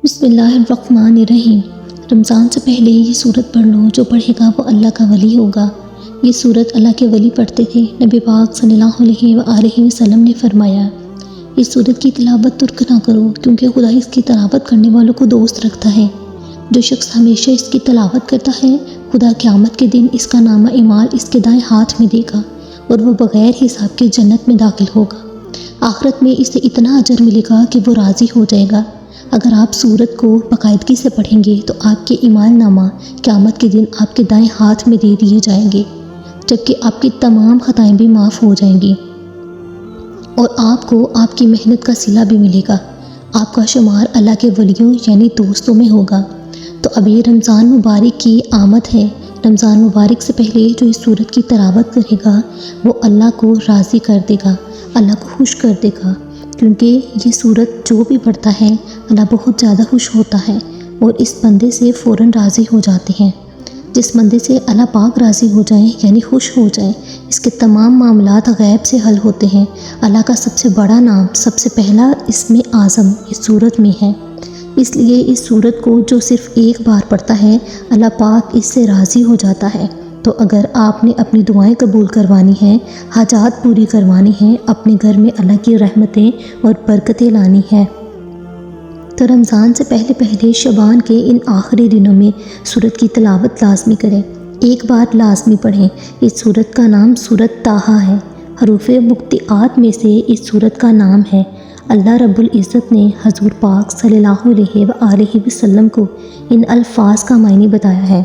بسم اللہ الرحمن الرحیم۔ رمضان سے پہلے یہ سورت پڑھ لو، جو پڑھے گا وہ اللہ کا ولی ہوگا۔ یہ سورت اللہ کے ولی پڑھتے تھے۔ نبی پاک صلی اللہ علیہ وآلہ وسلم نے فرمایا، اس سورت کی تلاوت ترک نہ کرو، کیونکہ خدا اس کی تلاوت کرنے والوں کو دوست رکھتا ہے۔ جو شخص ہمیشہ اس کی تلاوت کرتا ہے، خدا قیامت کے دن اس کا نامہ اعمال اس کے دائیں ہاتھ میں دے گا اور وہ بغیر حساب کے جنت میں داخل ہوگا۔ آخرت میں اسے اتنا اجر ملے گا کہ وہ راضی ہو جائے گا۔ اگر آپ سورت کو باقاعدگی سے پڑھیں گے تو آپ کے ایمان نامہ قیامت کے دن آپ کے دائیں ہاتھ میں دے دیے جائیں گے، جبکہ آپ کی تمام خطائیں بھی معاف ہو جائیں گی اور آپ کو آپ کی محنت کا صلہ بھی ملے گا۔ آپ کا شمار اللہ کے ولیوں یعنی دوستوں میں ہوگا۔ تو ابھی رمضان مبارک کی آمد ہے۔ رمضان مبارک سے پہلے جو اس سورت کی تلاوت کرے گا وہ اللہ کو راضی کر دے گا، اللہ کو خوش کر دے گا، کیونکہ یہ سورت جو بھی پڑھتا ہے اللہ بہت زیادہ خوش ہوتا ہے اور اس بندے سے فوراً راضی ہو جاتے ہیں۔ جس بندے سے اللہ پاک راضی ہو جائیں یعنی خوش ہو جائیں، اس کے تمام معاملات غیب سے حل ہوتے ہیں۔ اللہ کا سب سے بڑا نام، سب سے پہلا اسم اعظم اس سورت میں ہے۔ اس لیے اس سورت کو جو صرف ایک بار پڑھتا ہے اللہ پاک اس سے راضی ہو جاتا ہے۔ تو اگر آپ نے اپنی دعائیں قبول کروانی ہیں، حاجات پوری کروانی ہیں، اپنے گھر میں اللہ کی رحمتیں اور برکتیں لانی ہیں، تو رمضان سے پہلے شعبان کے ان آخری دنوں میں سورت کی تلاوت لازمی کریں۔ ایک بار لازمی پڑھیں۔ اس سورت کا نام سورت طٰہٰ ہے۔ حروف مقطعات میں سے اس سورت کا نام ہے۔ اللہ رب العزت نے حضور پاک صلی اللہ علیہ وآلہ وسلم کو ان الفاظ کا معنی بتایا ہے،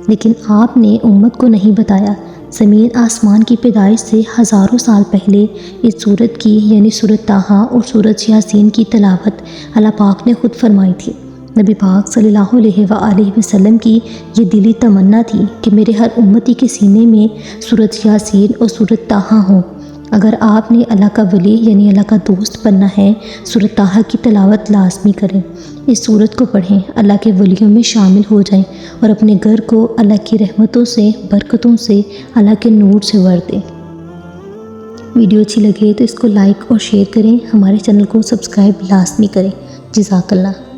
لیکن آپ نے امت کو نہیں بتایا۔ زمین آسمان کی پیدائش سے ہزاروں سال پہلے اس سورت کی یعنی سورت طٰہٰ اور سورت یاسین کی تلاوت اللہ پاک نے خود فرمائی تھی۔ نبی پاک صلی اللہ علیہ وآلہ وسلم کی یہ دلی تمنا تھی کہ میرے ہر امتی کے سینے میں سورت یاسین اور سورت طٰہٰ ہوں۔ اگر آپ نے اللہ کا ولی یعنی اللہ کا دوست بننا ہے، سورت طٰہٰ کی تلاوت لازمی کریں۔ اس سورت کو پڑھیں، اللہ کے ولیوں میں شامل ہو جائیں اور اپنے گھر کو اللہ کی رحمتوں سے، برکتوں سے، اللہ کے نور سے بھر دیں۔ ویڈیو اچھی لگے تو اس کو لائک اور شیئر کریں، ہمارے چینل کو سبسکرائب لازمی کریں۔ جزاک اللہ۔